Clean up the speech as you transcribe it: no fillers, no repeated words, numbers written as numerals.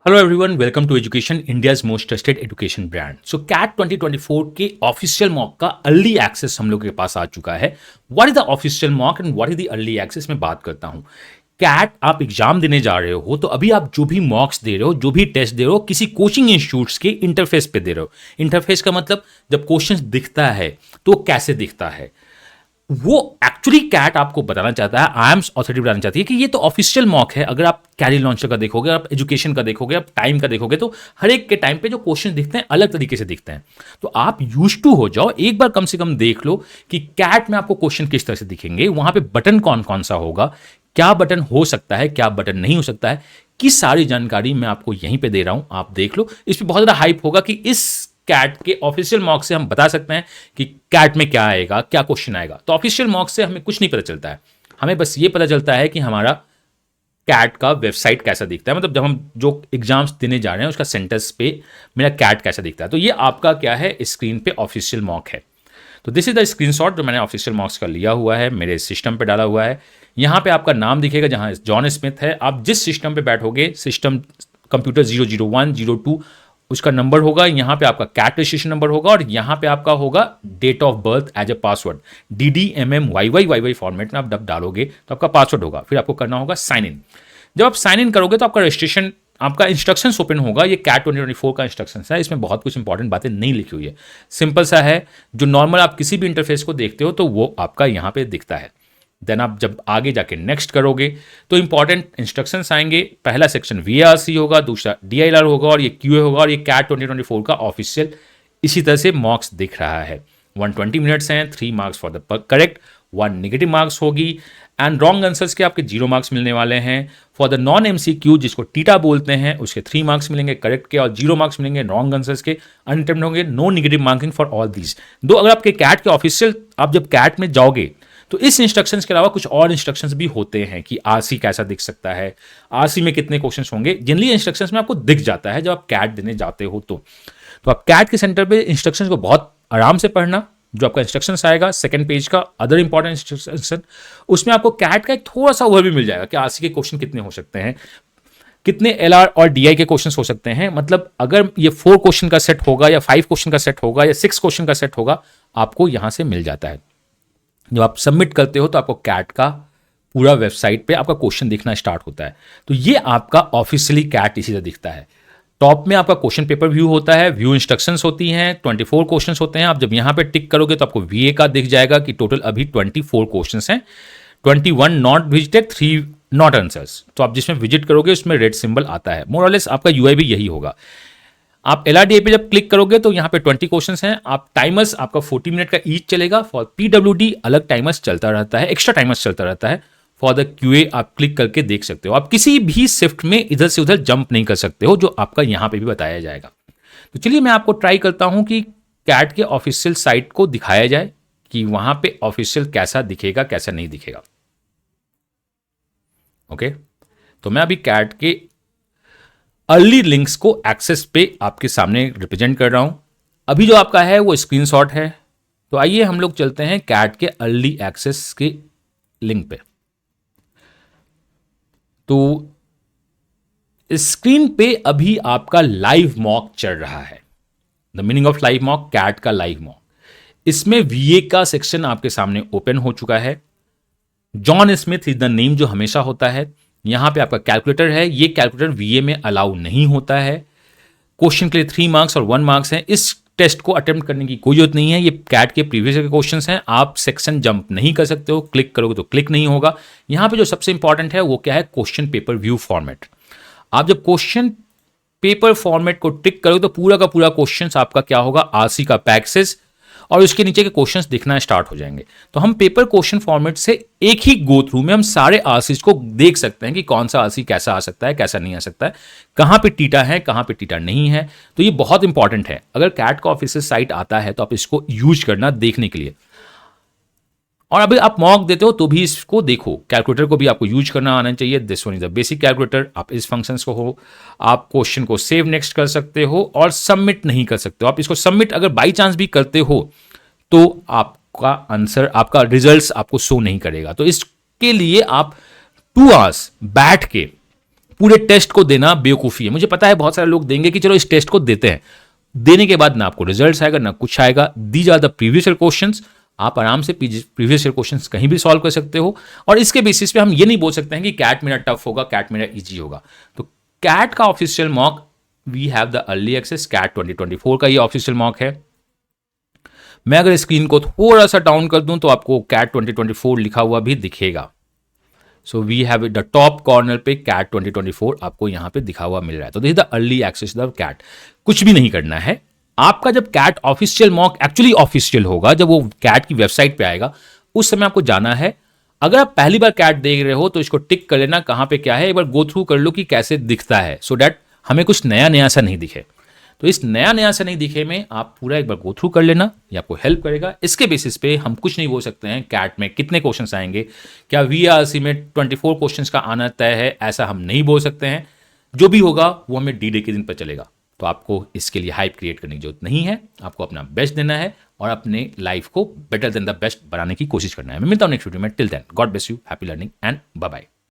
Hello everyone, welcome to education India's most trusted education brand. So CAT 2024 के official mock का early access हम लोग के पास आ चुका है। What is the official mock and what is the early access में बात करता हूं। कैट आप एग्जाम देने जा रहे हो तो अभी आप जो भी मॉक्स दे रहे हो, जो भी टेस्ट दे रहे हो, किसी कोचिंग इंस्टीट्यूट्स के इंटरफेस पे दे रहे हो। इंटरफेस का मतलब जब क्वेश्चन दिखता है तो कैसे दिखता है, वो एक्चुअली कैट आपको बताना चाहता है, आईएम्स अथॉरिटी बताना चाहती है कि ये तो ऑफिशियल मॉक है। अगर आप कैरी लॉन्चर का देखोगे, आप एजुकेशन का देखोगे, आप टाइम का देखोगे, तो हर एक के टाइम पे जो क्वेश्चन दिखते हैं अलग तरीके से दिखते हैं। तो आप यूज टू हो जाओ, एक बार कम से कम देख लो कि कैट में आपको क्वेश्चन किस तरह से दिखेंगे, वहां पे बटन कौन कौन सा होगा, क्या बटन हो सकता है, क्या बटन नहीं हो सकता है, की सारी जानकारी मैं आपको यहीं पे दे रहा हूं। आप देख लो, इस पर बहुत ज्यादा हाइप होगा कि इस कैट के ऑफिशियल मॉक से हम बता सकते हैं कि कैट में क्या आएगा, क्या क्वेश्चन आएगा। तो ऑफिशियल मॉक से हमें कुछ नहीं पता चलता है, हमें बस ये पता चलता है कि हमारा कैट का वेबसाइट कैसा दिखता है, मतलब जब हम जो एग्जाम्स देने जा रहे हैं उसका सेंटर्स पे मेरा कैट कैसा दिखता है। तो ये आपका क्या है, स्क्रीन पे ऑफिशियल मॉक है। तो दिस इज द स्क्रीनशॉट जो मैंने ऑफिशियल मॉक्स का लिया हुआ है, मेरे सिस्टम पे डाला हुआ है। यहाँ पे आपका नाम दिखेगा, जहाँ जॉन स्मिथ है। आप जिस सिस्टम पे बैठोगे, सिस्टम कंप्यूटर 001 02 उसका नंबर होगा। यहाँ पे आपका कैट रजिस्ट्रेशन नंबर होगा और यहाँ पे आपका होगा date of birth as a password. DDMMYYYY format में आप जब डालोगे तो आपका पासवर्ड होगा। फिर आपको करना होगा साइन इन। जब आप साइन इन करोगे तो आपका रजिस्ट्रेशन, आपका इंस्ट्रक्शन ओपन होगा। ये कैट 2024 का इंस्ट्रक्शन है, इसमें बहुत कुछ इंपॉर्टेंट बातें नहीं लिखी हुई है, सिंपल सा है। जो नॉर्मल आप किसी भी इंटरफेस को देखते हो तो वो आपका यहाँ पे दिखता है। देन आप जब आगे जाके नेक्स्ट करोगे तो इंपॉर्टेंट इंस्ट्रक्शंस आएंगे। पहला सेक्शन VARC होगा, दूसरा DILR होगा और ये QA होगा। और ये कैट 2024 का ऑफिशियल इसी तरह से मॉक्स दिख रहा है। 120 मिनट्स हैं, 3 marks for the correct, 1 negative marks होगी एंड रॉन्ग आंसर्स के आपके 0 मार्क्स मिलने वाले हैं। फॉर द नॉन MCQ जिसको टीटा बोलते हैं, उसके 3 मार्क्स मिलेंगे करेक्ट के और 0 मार्क्स मिलेंगे रॉन्ग आंसर्स के। अनअटेम्प्ट होंगे, no negative marking for all these. दो अगर आपके कैट के ऑफिशियल, आप जब कैट में जाओगे तो इस इंस्ट्रक्शंस के अलावा कुछ और इंस्ट्रक्शंस भी होते हैं कि RC कैसा दिख सकता है, RC में कितने क्वेश्चंस होंगे। जनरली इंस्ट्रक्शंस में आपको दिख जाता है जब आप कैट देने जाते हो। तो आप कैट के सेंटर पे इंस्ट्रक्शंस को बहुत आराम से पढ़ना। जो आपका इंस्ट्रक्शंस आएगा सेकंड पेज का, अदर इंपॉर्टेंट इंस्ट्रक्शन, उसमें आपको कैट का एक थोड़ा सा ओवरव्यू मिल जाएगा कि RC के क्वेश्चन कितने हो सकते हैं, कितने LR और DI के क्वेश्चंस हो सकते हैं। मतलब अगर ये 4 क्वेश्चन का सेट होगा या 5 क्वेश्चन का सेट होगा या 6 क्वेश्चन का सेट होगा, आपको यहां से मिल जाता है। जब आप सबमिट करते हो तो आपको कैट का पूरा वेबसाइट पे आपका क्वेश्चन दिखना स्टार्ट होता है। तो ये आपका ऑफिशियली कैट इसी तरह दिखता है। टॉप में आपका क्वेश्चन पेपर व्यू होता है, व्यू इंस्ट्रक्शंस होती हैं, 24 क्वेश्चंस होते हैं। आप जब यहाँ पे टिक करोगे तो आपको VA का दिख जाएगा कि टोटल अभी 24 क्वेश्चंस हैं, 21 नॉट विजिटेड, 3 नॉट आंसर्स। तो आप जिसमें विजिट करोगे उसमें रेड सिंबल आता है। मोर और लेस आपका UI भी यही होगा। आप LRDA पे जब क्लिक करोगे तो यहाँ पे 20 क्वेश्चंस हैं। आप टाइमर्स आपका 40 मिनट का ईच चलेगा। फॉर PWD अलग टाइमर्स चलता रहता है, एक्स्ट्रा टाइमर्स चलता रहता है। फॉर द QA आप क्लिक करके देख सकते हो। आप किसी भी शिफ्ट में इधर से उधर जंप नहीं कर सकते हो, जो आपका यहाँ पे भी बताया जाएगा। तो चलिए मैं आपको ट्राई करता हूँ कि कैट के ऑफिशियल साइट को दिखाया जाए कि वहां पे ऑफिशियल कैसा दिखेगा, कैसा नहीं दिखेगा। ओके, तो मैं अभी कैट के अर्ली लिंक्स को एक्सेस पे आपके सामने रिप्रेजेंट कर रहा हूं। अभी जो आपका है वो स्क्रीनशॉट है। तो आइए हम लोग चलते हैं कैट के अर्ली एक्सेस के लिंक पे। तो स्क्रीन पे अभी आपका लाइव मॉक चल रहा है। The meaning of live mock, CAT का लाइव मॉक। इसमें VA का सेक्शन आपके सामने ओपन हो चुका है। John Smith is the name जो हमेशा होता है। यहां पे आपका कैलकुलेटर है। ये कैलकुलेटर VA में अलाउ नहीं होता है। क्वेश्चन के लिए 3 मार्क्स और 1 मार्क्स हैं। इस टेस्ट को अटेम्प्ट करने की कोई जरूरत नहीं है। ये कैट के प्रीवियस के क्वेश्चंस हैं। आप सेक्शन जंप नहीं कर सकते हो, क्लिक करोगे तो क्लिक नहीं होगा। यहां पे जो सबसे इंपॉर्टेंट है वो क्या है, क्वेश्चन पेपर व्यू फॉर्मेट। आप जब क्वेश्चन पेपर फॉर्मेट को टिक करोगे तो पूरा का पूरा क्वेश्चन आपका क्या होगा, RC का पैक्सेस और उसके नीचे के क्वेश्चंस दिखना स्टार्ट हो जाएंगे। तो हम पेपर क्वेश्चन फॉर्मेट से एक ही गो थ्रू में हम सारे RCs को देख सकते हैं कि कौन सा RC कैसा आ सकता है, कैसा नहीं आ सकता है, कहां पे टीटा है, कहां पे टीटा नहीं है। तो ये बहुत इंपॉर्टेंट है। अगर कैट का ऑफिशियल साइट आता है तो आप इसको यूज करना देखने के लिए। और अभी आप मॉक देते हो तो भी इसको देखो, कैलकुलेटर को भी आपको यूज करना आना चाहिए। This one is the basic calculator. आप इस फंक्शंस को हो, आप क्वेश्चन को सेव नेक्स्ट कर सकते हो और सबमिट नहीं कर सकते हो। आप इसको सबमिट अगर बाई चांस भी करते हो तो आपका आंसर, आपका रिजल्ट्स आपको शो नहीं करेगा। तो इसके लिए आप 2 आवर्स बैठ के पूरे टेस्ट को देना बेवकूफ़ी है। मुझे पता है बहुत सारे लोग देंगे कि चलो इस टेस्ट को देते हैं, देने के बाद ना आपको रिजल्ट्स आएगा ना कुछ आएगा। These are the previous year questions, आप आराम से प्रीवियस ईयर क्वेश्चंस कहीं भी सॉल्व कर सकते हो, और इसके बेसिस पे हम ये नहीं बोल सकते हैं कि कैट मेरा टफ होगा, कैट मेरा इजी होगा। तो कैट का official mock we have the early access, CAT 2024 का ये ऑफिशियल मॉक है। मैं अगर स्क्रीन को थोड़ा सा डाउन कर दूं तो आपको कैट 2024 लिखा हुआ भी दिखेगा। So we have the top corner पे कैट 2024 आपको यहां पे दिखा हुआ मिल रहा है। तो this is the early access the CAT. कुछ भी नहीं करना है आपका, जब CAT official mock actually official होगा, जब वो कैट की वेबसाइट पे आएगा, उस समय आपको जाना है। अगर आप पहली बार कैट देख रहे हो तो इसको टिक कर लेना कहां पे क्या है, एक बार गो थ्रू कर लो कि कैसे दिखता है, सो दैट हमें कुछ नया नया सा नहीं दिखे। तो इस नया नया से नहीं दिखे में आप पूरा एक बार गो थ्रू कर लेना, ये आपको हेल्प करेगा। इसके बेसिस पे हम कुछ नहीं बोल सकते हैं कैट में कितने क्वेश्चंस आएंगे, क्या वीआरसी में 24 क्वेश्चंस का आना तय है, ऐसा हम नहीं बोल सकते हैं। जो भी होगा वो हमें डी डे के दिन पर चलेगा। तो आपको इसके लिए हाइप क्रिएट करने की जरूरत नहीं है, आपको अपना बेस्ट देना है और अपने लाइफ को बेटर देन द बेस्ट बनाने की कोशिश करना है। मैं मिलता हूं नेक्स्ट वीडियो में। Till then God bless you, happy learning and bye bye.